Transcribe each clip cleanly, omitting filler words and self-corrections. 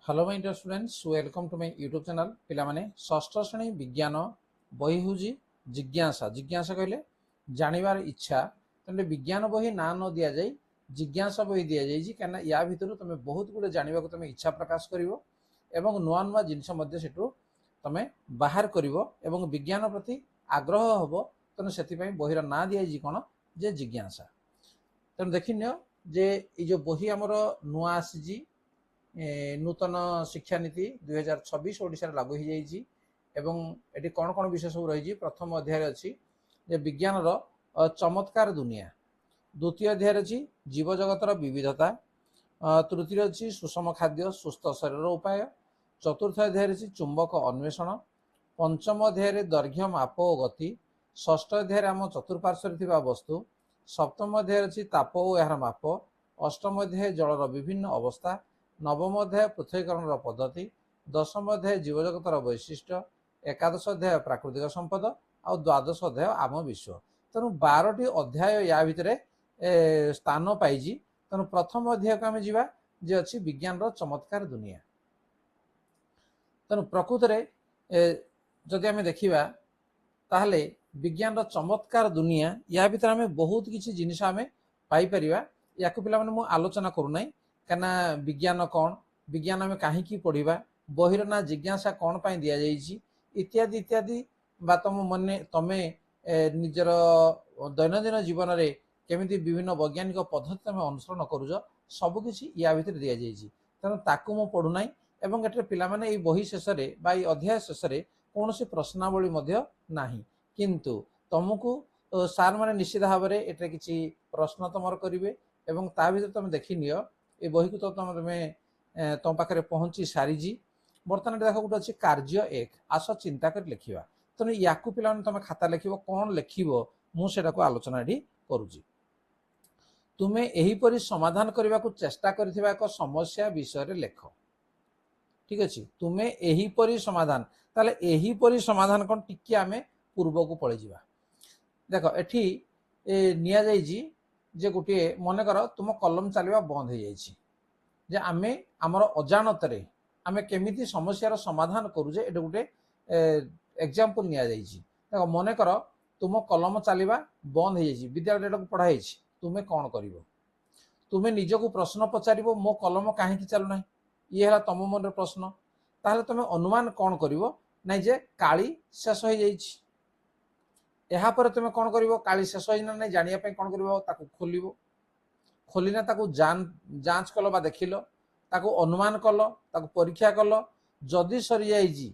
Hello my dear students, welcome to my YouTube channel. पिला माने षष्ठ श्रेणी विज्ञान बही हूँ जिज्ञासा। जिज्ञासा कहले जानिबार इच्छा। तेणु विज्ञान बही ना न दि जाए जिज्ञासा बही दि जाए कहीं या भितर तुम बहुत गुड़े जानवा तुम इच्छा प्रकाश कर नुआ नुआ जिनस तुम बाहर कर विज्ञान प्रति आग्रह हम। तेणु से बहीर ना दिखाई कौन जे जिज्ञासा। तेणु देखी नि जे जो बही आमर नुआ आसी नूतन शिक्षा नीति 2026 ओडिशा लागू हो जाइए एवं एटी कौन कौन विषय सब रही। प्रथम अध्याय अच्छी विज्ञान चमत्कार दुनिया, द्वितीय अध्याय अच्छी जीव जगतर विविधता, तृतीय अच्छी सुषम खाद्य सुस्थ शरीर उपाय, चतुर्थ अध्याय अच्छी चुंबक अन्वेषण, पंचम अध्याय दैर्घ्य माप और गति, षष्ठ अध्याय आम चतुर्पार्श्व वस्तु, सप्तम अध्याय अच्छी ताप और यार माप, अष्टम अध्याय जलर विभिन्न अवस्था, नवम अध्याय पृथ्वीकरण पद्धति, दशम अध्याय जीवजगतर वैशिष्ट्य, एकादश अध्याय प्राकृतिक संपद और द्वादश अध्याय आम विश्व। तेणु 12टी अध्याय या भितर स्थान पाई। तेणु प्रथम अध्याय को आम जा जे अच्छी विज्ञान चमत्कार दुनिया। तेणु प्रकृत में जदि आम देखा ताहले विज्ञान चमत्कार दुनिया या भीतर आम बहुत किसी जिनिस आम पाइपर। या पिला माने आलोचना करूना कहीं विज्ञान कौन, विज्ञान आम कहीं पढ़ा, बहिर ना जिज्ञासा कौन पाई दि जाइए इत्यादि इत्यादि बा तुम मन तुम निजर दैनंदिन जीवन में केमी विभिन्न वैज्ञानिक पद्धति तुम अनुसरण करुच सबकि या भितर दि जाइए। तेणु ताकू मु पढ़ुना एवं एटे पिला माने ये बही शेष में अध्याय शेष में कौन सी प्रश्नावली ना किंतु तुमको सार मैंने निश्चित भाव में एटे किसी प्रश्न तुम करेंगे एवं ता भीतर तुम देखी नियो ये बही को तो तुम तुम पाखे पहुँची सारी। बर्तमान देख गोटे अच्छी कार्य एक आस चिंता कर लिखा। तेणु या पिला तुम खाता लिख कौन लिख मुझे आलोचना ये करुँच। तुम्हें यहीपरि समाधान करने को चेष्टा कर एक समस्या विषय लेख। ठीक अच्छे, तुम्हें यहीपरि समाधान ताले यहीपरि समाधान कौन टिके आम पूर्व को पलि जा। देख एठी निया जाइए जे गोटे मन कर तुम कलम चलवा बंद हो जाइए जे आमे आमर अजाणत आम केमी समस्यार समाधान करुचे ये गोटे एग्जाम्पल नि देख मन कर तुम कलम चलवा बंद हो जाइए विद्यालय पढ़ाई तुम्हें कौन कर तुम्हें निजक प्रश्न पचार मो कलम कहीं चलुना ये है तुम मन प्रश्न। ताहले तुम अनुमान कौन कर ना जे काली शेष हो जाइए यापर तुम कौन कर काली शेष होना ना जानापी कौन कर खोल खोलना जांच कल बा देखिल ताकू अनुमान कल ताकू परीक्षा कल जदि सरी जाइए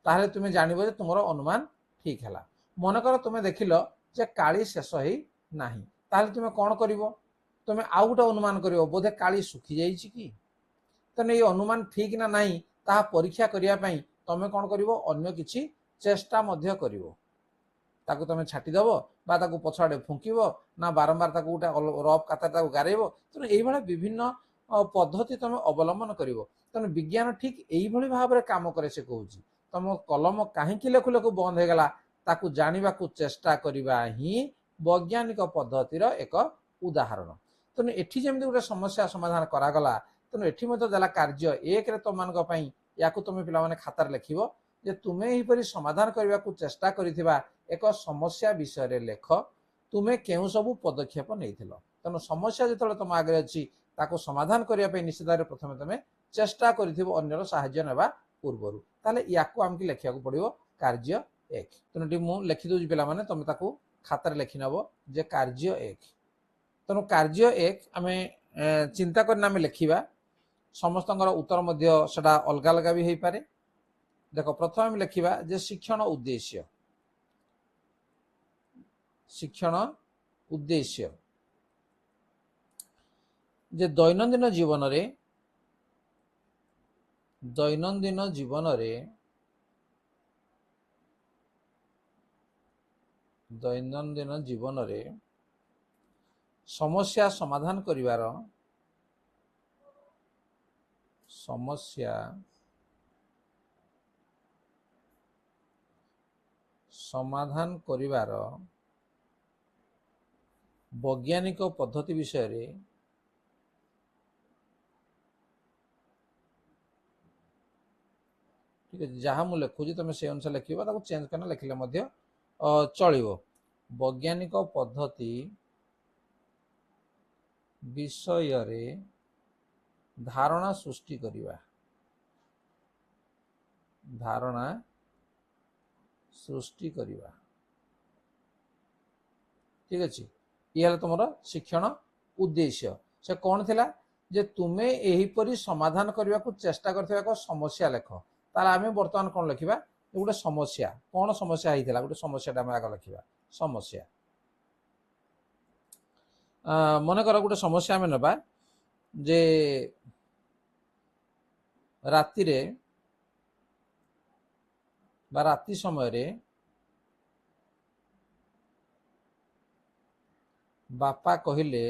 ताहले तुम्हें जानव जे तुम अनुमान ठीक है। मनकर तुम्हें देखिल जे काली शेष ही ना ताहले तुम्हें कौन कर तुम्हें आउ गोटे अनुमान कर बोधे काली सुखी जाइए कि तेने ये अनुमान ठीक ना नहीं ता परीक्षा करने तुम्हें कौन कर अन्य किसी चेष्टा कर ताकू तुम छाटिदेव बा ताकू पछाड़े फुंकब ना बारंबार ताकू गोटे रफ काता गारेब। तेणु ये विभिन्न पद्धति तुम अवलंबन कर। तेणु विज्ञान ठीक यही भाव में कम करे से कहूँ तुम कलम कहीं लेखु लेखु बंद हो गला ताकू जानवा को चेष्टा करवा ही वैज्ञानिक पद्धतिर एक उदाहरण। तेणु एठी जमी गोटे समस्या समाधान करागला तेणु एठी देला कार्य एक तुम या तुम पे खातार लिख जे तुम्हें यहीपरि समाधान करने को चेष्टा करिथिबा एक समस्या विषय लेख तुम्हें केउ सब पदक्षेप नहीं। तेणु समस्या जो तुम आगे अच्छी ताको समाधान करने निश्चित भाव प्रथम तुम चेष्टा कर साहाय्य नेबा पूर्वर ताले याकू आमको लिखा पड़ो कार्य एक। तेणु मुझे लिखिदे पे तुम ताकू खातार लिखि नब जे कार्य एक। तेणु कार्य एक आम चिंता करना आम लिखा समस्त उत्तर सेटा अलग अलग भी हो पारे। देख प्रथम आम लिखा जे शिक्षण उद्देश्य। शिक्षण उद्देश्य जे दैनंदिन जीवन रे दैनंदिन जीवन रे दैनंदिन जीवन रे समस्या समाधान करिवार समस्या समाधान करिवार वैज्ञानिक पद्धति विषय रे ठीक है जहाँ मुझे लिखुची तुम से अनुसार लिख चेंज करना लिखले चलो वैज्ञानिक पद्धति विषय रे धारणा सृष्टि करवा धारणा सृष्टि करवा ठीक अच्छे ये तुम शिक्षण उद्देश्य से कौन थिला जे तुम्हें यहीपरि समाधान करने को चेष्टा करथिबा एक समस्या लेख तार आम बर्तमान कौन लिखा गोटे समस्या कौन समस्या होता गोटे समस्या आम आग लिखा समस्या मन कर गोटे समस्या आम ना जे राति रे बा राति समय रे बापा कहले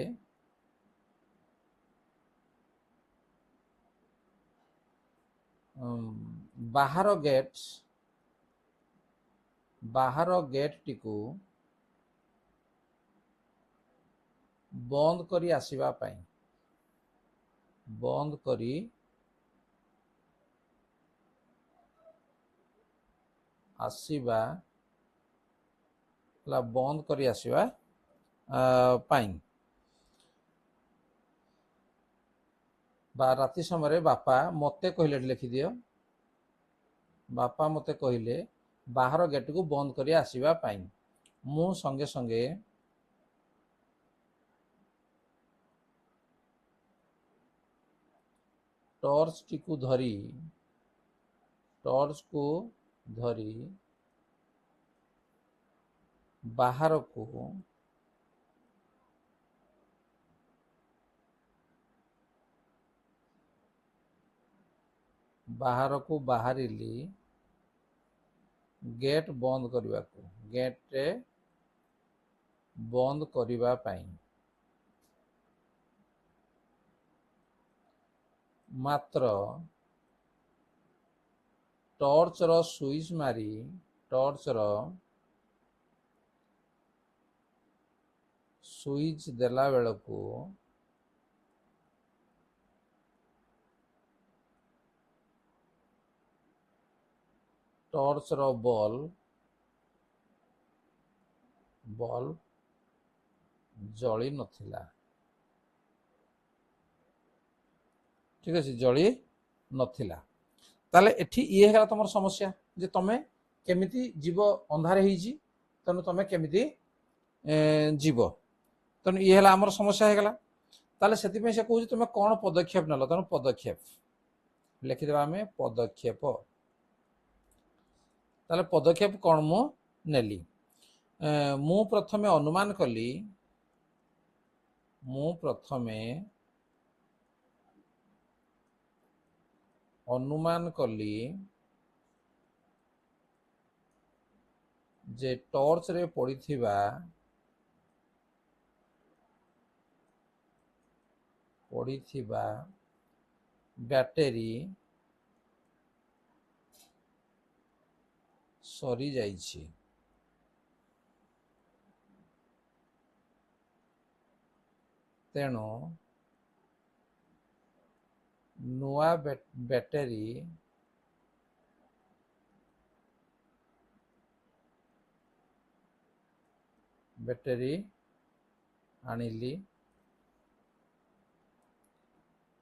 बाहर गेट टी को बंद करी आसीबा पाई बंद करी आसीबा बंद करी आसीबा पाई बा राति समय बापा मते कहले लिखि दियो बापा मते कहले बाहर गेट को बंद करी आसीबा पाई मु संगे संगे टॉर्च टी को धरी टॉर्च को धरी बाहर को बाहरिली गेट बंद करने को गेट बंद करने पाई मात्र टॉर्च रो स्विच मारी टॉर्च रो स्विच देला बेलको टॉर्च रो बल्ब जली नथिला ठीक अच्छे जली नथिला ताले एठी ये है तुम समस्या जे तुम केमिति जीव अंधार होइछि तेणु तुम केमिति जीव तेणु ये है आमर समस्या होगला ताले सेति से कहूँ तुम कौन पदक्षेप नल तेणु पदक्षेप लिखिदेवा आम पदक्षेप ताले पदक्षेप कौन मु नेली मु प्रथमे अनुमान कली मु प्रथमे अनुमान कली जे टॉर्च रे पड़िथिबा बैटरी सरी जाइछि तेणु नुआ बैटरी आनिली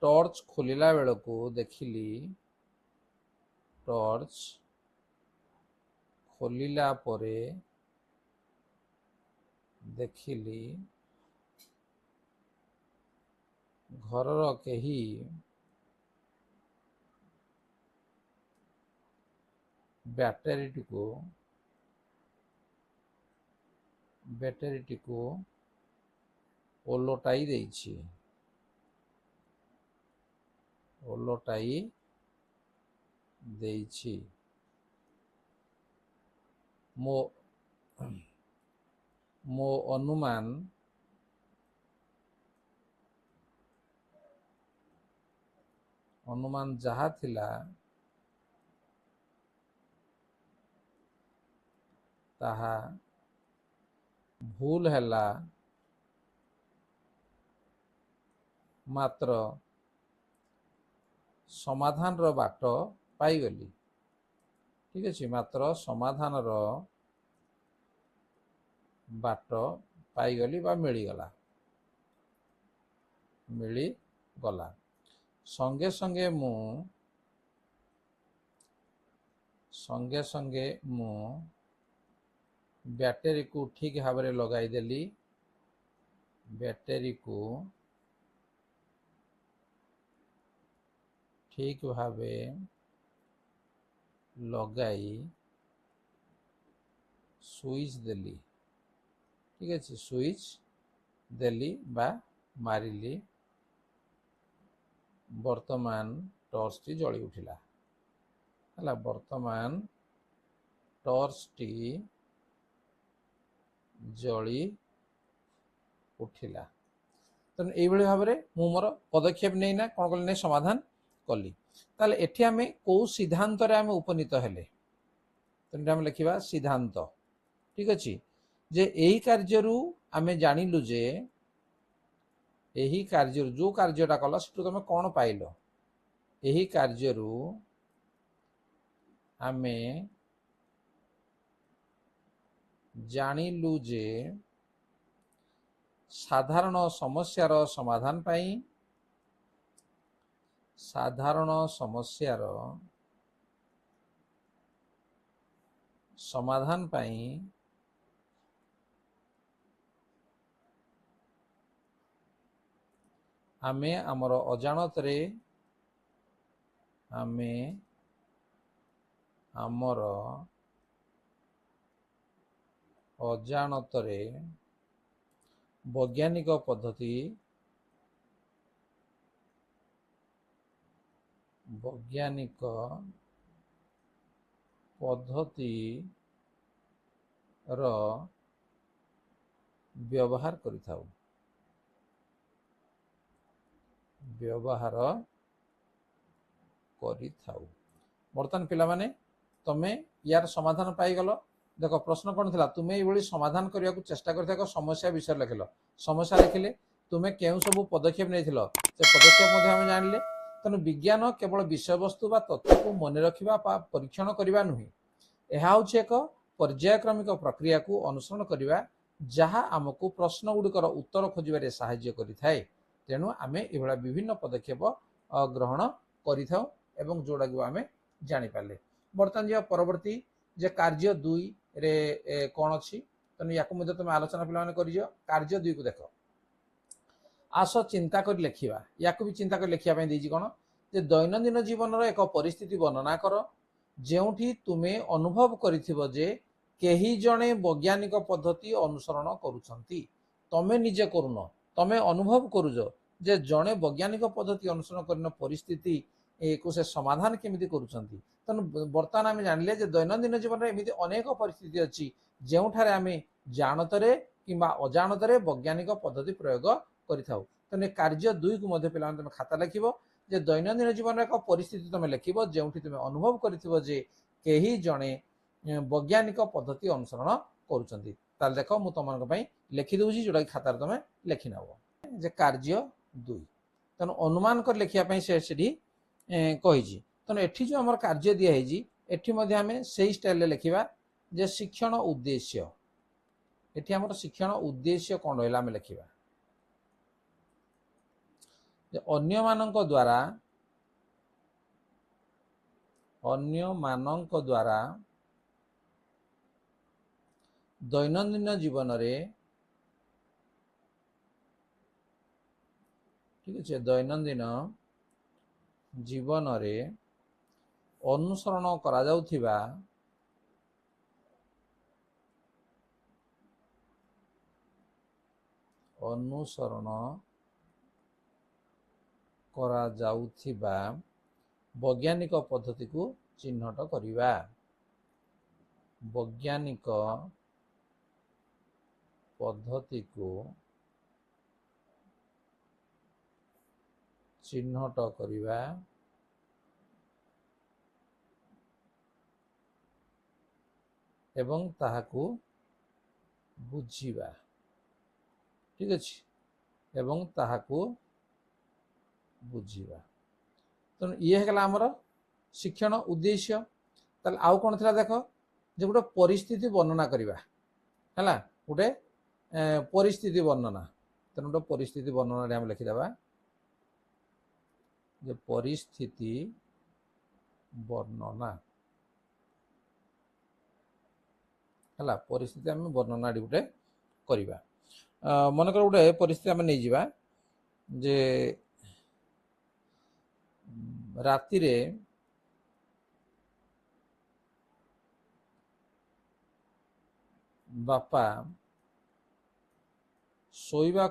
टॉर्च खोलिला बेलको देखिली टॉर्च खोलिला परे देखिली घरर केही बैटरी को ओलोटाई देइछि मो अनुमान जहा थिला ताहा भूल हैला मात्र समाधान रो बाट पाई गली ठीक अच्छे मात्र समाधान बाट पाईगली बा मिलगला मिलगला संगे संगे मु बैटेरी को ठीक भाव में लगाईदेली बैटेरी को ठीक भाव लगाई स्विच देली ठीक अच्छे स्विच देली बा मारिली वर्तमान टॉर्च टी जली उठिला है वर्तमान टॉर्च टी जली उठिला तेणु ये भाव में मु मोर पदक्षेप नहीं कौन कल नहीं समाधान कली ताले एठी आमे को सिद्धांत रे आमे उपनीत हेले तेणु आमे लिखिबा सिद्धांत ठीक अच्छे जे यही कार्यरू आमे जानिलु जे यही कार्य जो कार्यटा कल से तुम कौन पाइल यही कार्यरू आमे जानिलु जे साधारण समस्यार समाधान पाई साधारण समस्यार समाधान पाई आमे आमर अजाणतरे आमे आमर अजाणतरे वैज्ञानिक पद्धति रो व्यवहार करिथाउ बर्तमान पिला माने तमे यार समाधान पाईगल देख प्रश्न कौन था तुम्हें ये समाधान करने को चेष्टा कर समस्या विषय लिखिल समस्या लिखिले तुम्हें क्यों सब पदक्षेप नहीं से पदक्षेप आम जानिले तेणु विज्ञान केवल विषय वस्तु बा तथ्य को मन रखा परीक्षण करने नुहे यह हूँ एक पर्यायक्रमिक प्रक्रिया को अनुसरण करवा जहाँ आमको प्रश्न गुड़िकर उत्तर खोजारे साहाय्य करिथाए तेणु आमे एभला विभिन्न पदक्षेप ग्रहण करिथाउ एवं जोड़ा को आमे जानि पाले बर्तमान जो परवर्ती जे कार्य 2 रे कौन अच्छी तेणु या तुम आलोचना पिला कर कार्य 2 को देख आस चिंता कर लिखा या भी चिंता कर लिखा कौन जे दैनंदिन जीवन एक परिस्थिति वर्णना कर जेउठी तुम्हें अनुभव करिथिबो जे केही जणे वैज्ञानिक पद्धति अनुसरण करुछंती तमे निजे करुन तमे अनुभव करुज जे जणे वैज्ञानिक पद्धति अनुसरण करन परिस्थिति को से समाधान केमिति करुछंती तेणु बर्तमान आम जानिले जे दैनंदिन जीवन में एमती अनेक परिस्थिति अच्छी जोठारे आम जानतरे किंबा अजाणतरे वैज्ञानिक पद्धति प्रयोग करिथाउ तेणु कार्य 2 को मध्य पिला तुम खाता लिखिबो जे दैनंदिन जीवन एक परिस्थिति तुम लिखिबो जेउठी तुम अनुभव करिथिबो जे केही जणे वैज्ञानिक पद्धति अनुसरण करुछंती ताल देखो मु तुमनको पई लिखि दउची जोडा खातार तुम लिखि नबो जे कार्य 2 तेणु अनुमान कर लिखिया पई से सेठी कहिजी तेणु एठी जो हमर कार्य दिया हेजी एठी मध्ये हमें सेही स्टाइल ले लिखिबा जे शिक्षण उद्देश्य एठी हमर शिक्षण उद्देश्य कोन रहला हम लिखिबा जे अन्य मानक द्वारा दैनंदिन जीवन रे ठीक है दैनंदिन जीवन रे अनुसरण करा जाउथिबा वैज्ञानिक पद्धति को चिन्हट करिबा वैज्ञानिक पद्धति को चिन्हट करिबा एवं ताहाकू बुझिबा ठीक अच्छे एवं ताहाकू बुझिबा तेणु ये है आमर शिक्षण उद्देश्य ताले आउ कोन थिला देखो जे गोटे परिस्थिति वर्णना करबा हैला गोटे परिस्थिति वर्णना तेणु गोटे परिस्थिति वर्णना हम लिखिदेबा जे परिस्थिति वर्णना हैला परिस्थिति आम वर्णना गोटे करवा मनकर गोटे परिस्थिति आम नहीं जावा जे राति रे बापा शोइबा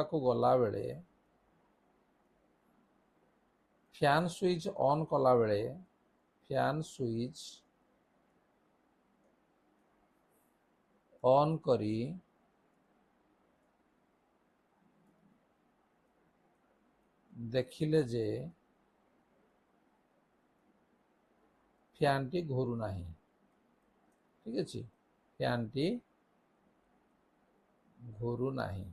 को गला बेले फैन स्विच ऑन कला बेले फैन स्विच ऑन करी देखिले जे फैन टी घूरू नाही ठीक अच्छे फैन टी घूरू नाही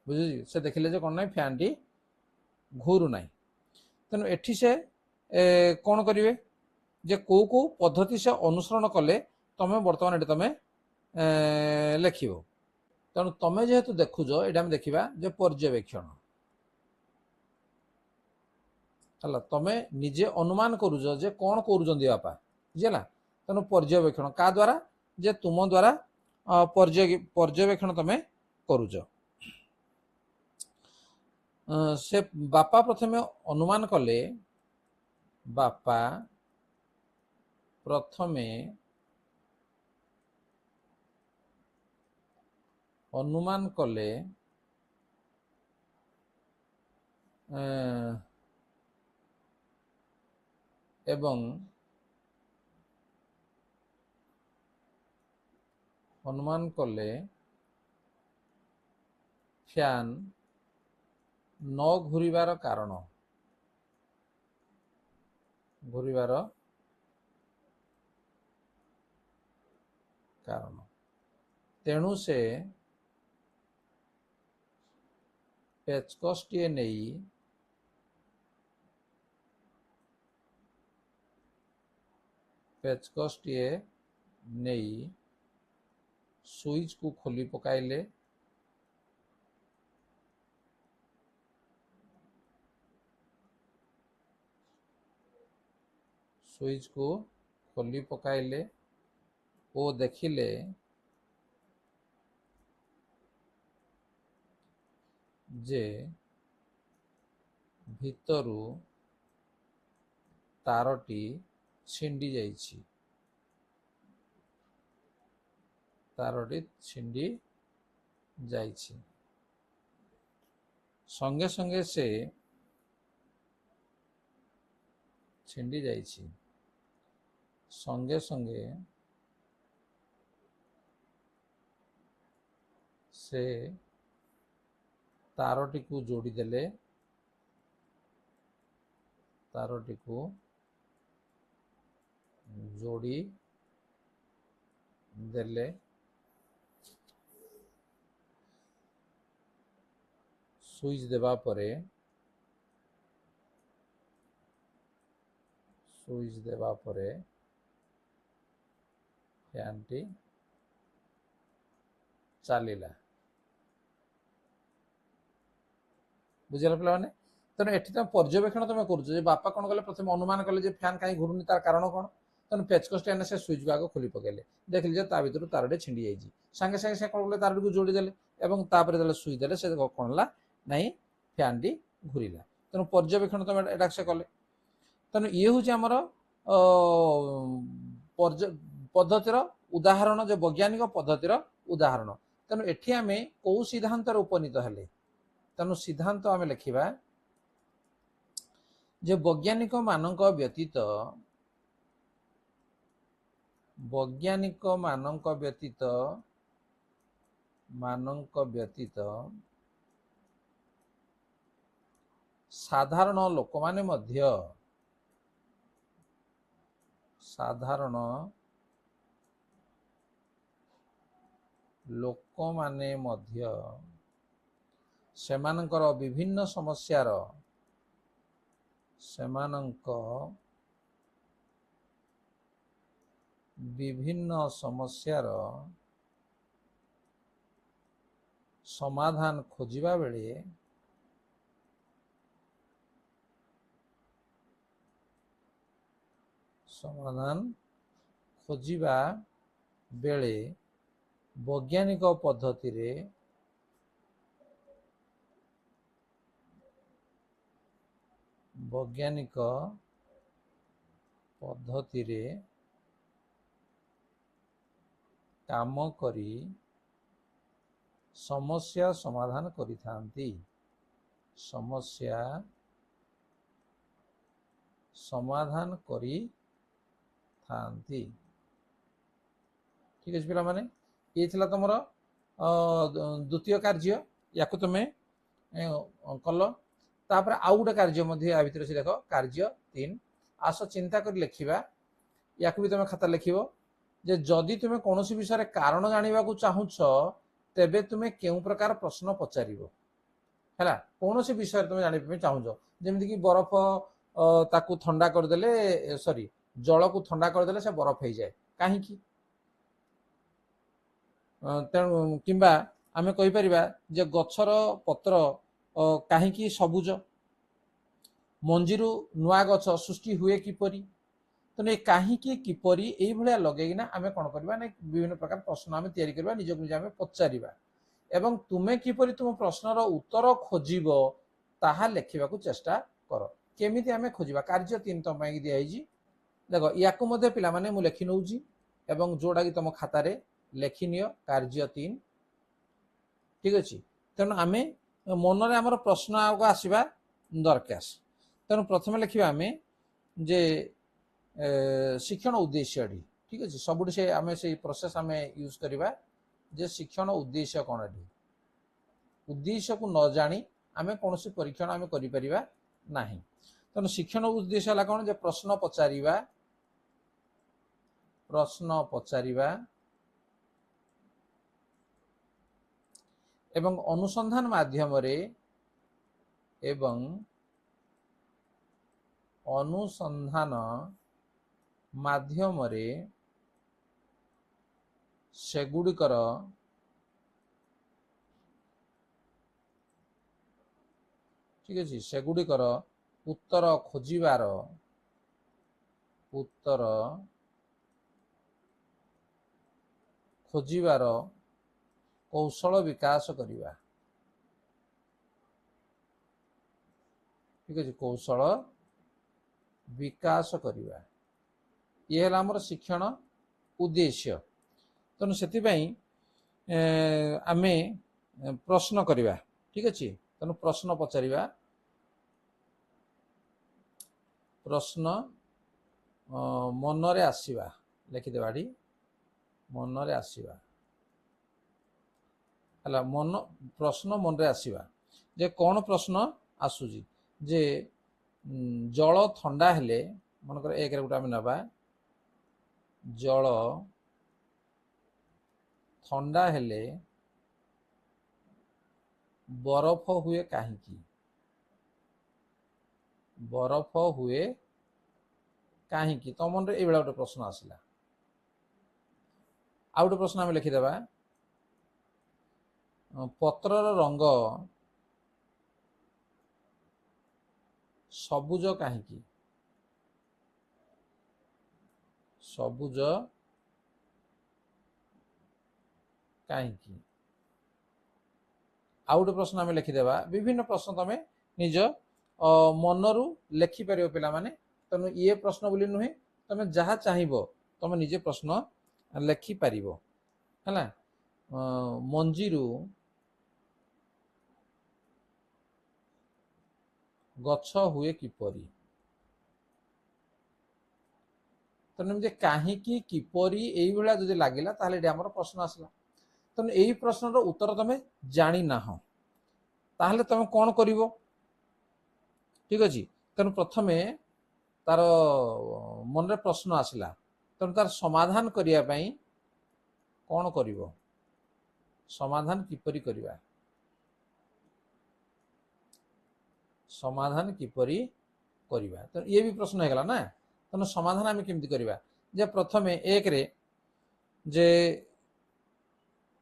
बुझे से देखिले जे कौन ना फैन टी घूरू नाही तेणु एठी से कौन करिवे जे को पद्धति से अनुसरण कले तमें बर्तमान ये तुम लिखिबो तेणु तुम जेहेतु देखुज ये देखा जे पर्यवेक्षण है तुम निजे अनुमान करुज जे कौन करुँच बापा बुझेगा तेणु पर्यवेक्षण क्या द्वारा जे तुम द्वारा पर्यवेक्षण तुम करुज से बापा प्रथमे अनुमान कले बापा प्रथमे अनुमान कले एवं अनुमान कले फैन न घूरिबार कारण तेणु से पेचकसटीए नहीं स्विच को खोली पकाइले ओ देखिले जे भितरु तारटी छिंडी जाइछि संगे संगे से छिंडी जाइछि संगे संगे से तारटी को जोड़ी देले स्विच देवा परे फैन टी चलिला बुझे पे तेणु ये तुम पर्यवेक्षण तुम कर बापा कौन कले प्रथम अनुमान कले फैन कहीं घूरुनी तार कारण कौन तेणु पेचकस टे से स्विच भाग खोली पकेले देखिले भर तारटे छिंडी जाइए सांगे सांगे से कौन कले तार को जोड़ीदे और स्विच देले से कौन है ना फैन टी घूरला तेणु पर्यवेक्षण तुम एटा से कले तेणु ये हूँ आमर पद्धतिर उदाहरण जो वैज्ञानिक पद्धतिर उदाहरण तेणु एठी आम कौ सिद्धांत उपनीत हेले तेणु सिद्धांत आम लिखा जे वैज्ञानिक मानक व्यतीत साधारण लोक माने मध्य ଲୋକମାନେ ମଧ୍ୟ ସେମାନଙ୍କର ବିଭିନ୍ନ ସମସ୍ୟାର ସମାଧାନ ଖୋଜିବା ବେଳେ ବୈଜ୍ଞାନିକ ପଦ୍ଧତିରେ କାମ କରି ସମସ୍ୟା ସମାଧାନ କରିଥାନ୍ତି। ठीक है पिला माने ये थिला तुमर द्वितीय कार्य या तुम कल तापर आउ गोटे कार्य मध्य या भितर से देख कार्य 3 आस चिंता कर लिखा या भी तुम खाता लिख जे जदि तुम कौन विषय कारण जाना चाहूच तेबे तुम केउ प्रकार प्रश्न पचार है कौन विषय तुम जाना चाहूच जमीक बरफ ताकू ठंडा करदे सॉरी जल को ठंडा करदे से बरफ हो जाए कहीं तेणु किंबा आमे कहि परिबा जे गछर पत्र कहीं सबुज मंजीरु नुआ गछ सृष्टि हुए किपरि तेणु कहीं किपरि एई भलिया लगेगिना आमे कोन करबा ना विभिन्न प्रकार प्रश्न आमे तैयारी करबा निजक निज आमे पचारिबा एवं तुमे किपरि तुम प्रश्नर उत्तर खोजिब ताहा लेखिबाकू चेष्टा कर केमिति आमे खोजिबा कार्य 3 तुम पई दिया हिजी देखो याकू मध्ये पिला माने मु लेखि नउजी एवं जोडा कि तुम खाता रे लेखि नियो कार्य 3 ठीक अछि तेणु आमे मन रे हमर प्रश्न आगो आसीबा दरकार तेणु प्रथम लिखिबा आमे जे शिक्षण उद्देश्य ठीक अच्छे सब से आम से प्रोसेस आम यूज करवा जे शिक्षण उद्देश्य कौन उद्देश्य को न जानी आम कौन परीक्षण आम करा ना तेणु शिक्षण उद्देश्य है कौन प्रश्न पचारिबा एवं अनुसंधान माध्यम सेगुड़िकर ठीक अच्छे सेगुड़िकर उत्तर खोजिबार कौशल विकास करिबा ठीक अच्छे कौशल विकास करिबा ये है आमर शिक्षण उद्देश्य तेणु से आमे प्रश्न करिबा ठीक अच्छे तेणु प्रश्न पचारिबा प्रश्न मनरे आसीबा लिखिदेबा मनरे आसीबा हला मन प्रश्न मनरे आसीबा जे कौन प्रश्न आसुजी जे जल ठंडा हेले मनकर एक रे गोटे आमे नबा जल ठंडा हेले बरफ हुए कहीं तो मन ये गोटे प्रश्न आसला आ गोटे प्रश्न आम लिखिदेबा पत्रर रंग सबुज कहीं सबुज कहीं आउ गोटे प्रश्न आम लिखिदेबा विभिन्न प्रश्न तुम निज मनरू लेखिपर पिला माने तेणु ये प्रश्न बोली नुहे तुम जहाँ चाहिए तुम निजे प्रश्न लेखिपर है मंजीरू गछ हुए किपरि तेणु कहीं किपरि यही भाया जो लगिला ताहले आमर प्रश्न आसला तेणु यही प्रश्न उत्तर तुम जानी ना ताहले तुम कौन करिवो ठीक अच्छे तेणु प्रथमे तार मन रे प्रश्न आसला तेणु तार समाधान करने कौन करिवो समाधान किपरि करिवा समाधान किपरि करिवा तो ये भी प्रश्न है गला ना तो समाधान आम केमती करिवा जे प्रथमे एक रे जे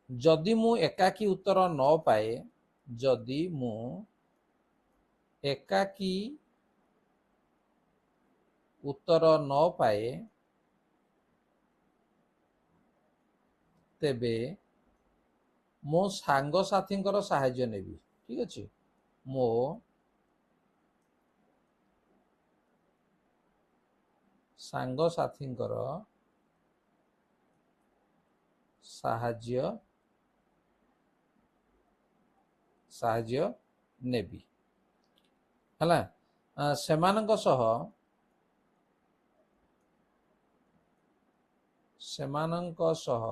जदि मु एकाकी उत्तर न पाए जदि मु एकाकी उत्तर न पाए तेबे मो सांग साथी साहाय्य नेबी ठीक अच्छे मो सांग साथी साहाय्य साहाय्य नेबी हला सेमानंक सह सेमानंक सह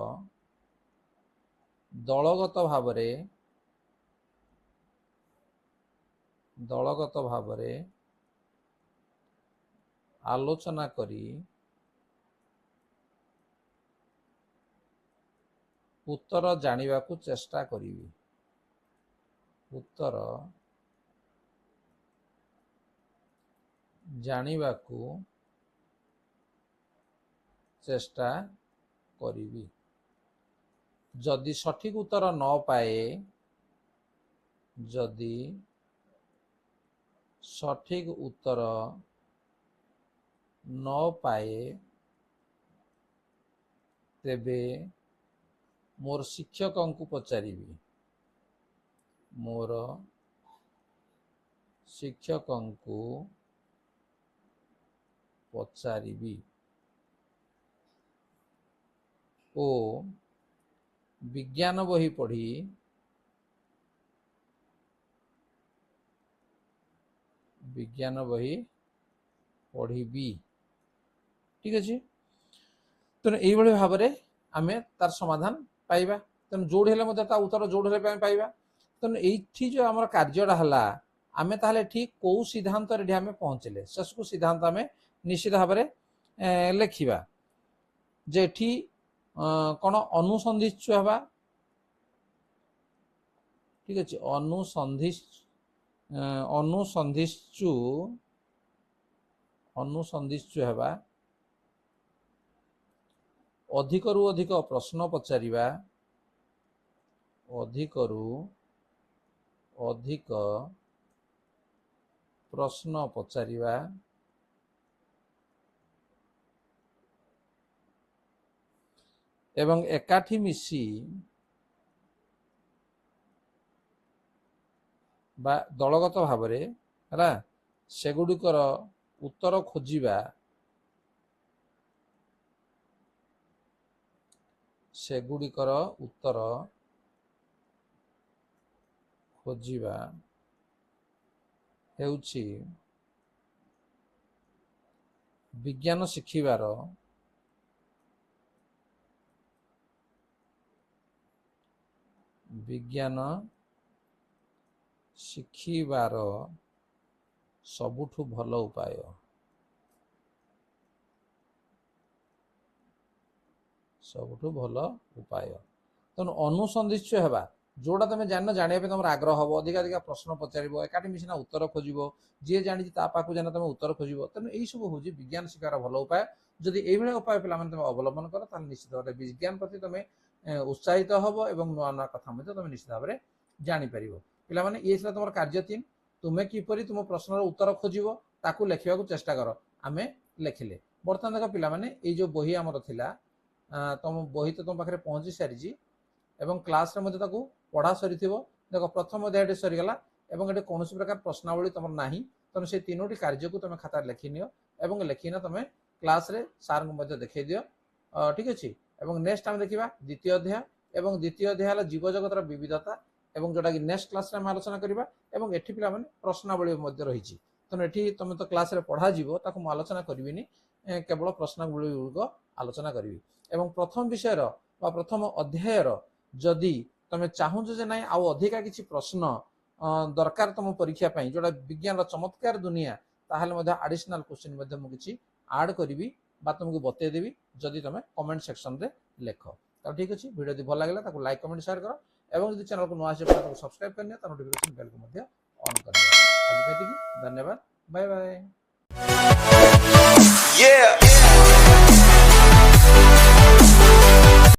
दलगत भावरे आलोचना करी उत्तर जानिबा को चेष्टा करिवि उत्तर जानिबा को चेष्टा करिवि जदि सठिक उत्तर न पाए जदि सठिक उत्तर न पाए तेबे मोर शिक्षक को पचारिबि मोर शिक्षक को पचारिबि ओ विज्ञान बही पढ़ी विज्ञान बही पढ़ी ठीक अच्छे तेणु ये भाव में आम तार समाधान पाइबा तेणु जोड़ हेले उत्तर जोड़ हेले पाइबा तेणु ये जो आम कार्यटा है आम ताहले ठीक कौ सिद्धांत आम पहुँचले शेष को सिद्धांत आम निश्चित भाव में लिखा जे एठी कौन अनुसंधिच्छु हवा ठीक अच्छे अनुसंधिच्छु हवा अधिक रु अधिक प्रश्न पचारिबा अधिक रु अधिक प्रश्न पचारिबा एवं एकाठी मिसी बा दलगत भाव सेगुड़िकर उत्तर खोजिबा सेगुड़िकर उत्तर खोजिबा हेउछि विज्ञान शिखिबार विज्ञान शिखिबार सबुठु भल उपाय सबुठु भल उपाय तेणु अनुसंधिच्छु हेबा जोड़ा तुम जान जाना तुम आग्रह हम अधिक अधिक प्रश्न पचार एकाठी मिसिना उत्तर खोज जी जानी पाक जाना तुम उत्तर खोज तेणु यही सब हूँ विज्ञान शिखार भल उपाय जदि ये उपाय पे तुम अवलम्बन कर ताल निश्चित भाव विज्ञान प्रति तुम उत्साहित हम और नुआ नुआ कथा तुम निश्चित भाव में जापर पे ये तुम कार्य 3 तुम्हें किपरि तुम प्रश्न उत्तर खोज ताकू लिखा चेष्टा कर आम लिखिले बर्तमान देख पे ये जो बही आमर थिला तुम बही तो तुम पाखे पहुँची सारी एवं क्लास रे पढ़ा सरी देख प्रथम अध्याय सरीगला ये कौन प्रकार प्रश्नावली तुम ना तेणु से 3टी कार्य को तुम खाता लिखि नियो लिखिना तुम क्लास रे सार को देखा दियो ठीक अच्छे नेक्स्ट आम देखा द्वितीय अध्याय एवं द्वितीय अध्याय जीव जगतर विविधता एवं जोटा कि नेक्स्ट क्लास रे आलोचना करबा एवं एठी पिला माने प्रश्नावली मध्ये रहिछि तेणु एठी तुम तो क्लास रे पढ़ा जीवो ताकू मु आलोचना करबिनी केवल प्रश्नावली गुड़िक आलोचना करी एवं प्रथम विषय वा प्रथम अध्यायर जदि तुम चाहूँ जे ना आउ अधिका किसी प्रश्न दरकार तुम परीक्षा पाई जोटा विज्ञान चमत्कार दुनिया ताहले आडिशनल क्वेश्चन मुझे आड करी तुमको बतईदेवी जदि तुम कमेंट सेक्शन रे लेख तो ठीक अच्छे वीडियो भल लगे लाइक कमेंट शेयर कर এবং যদি চ্যানেল को नुआ आसे तो सब्सक्राइब करने तो नोटिफिकेशन बेल को मध्य ऑन कर दिया। आज धन्यवाद, बाय बाय।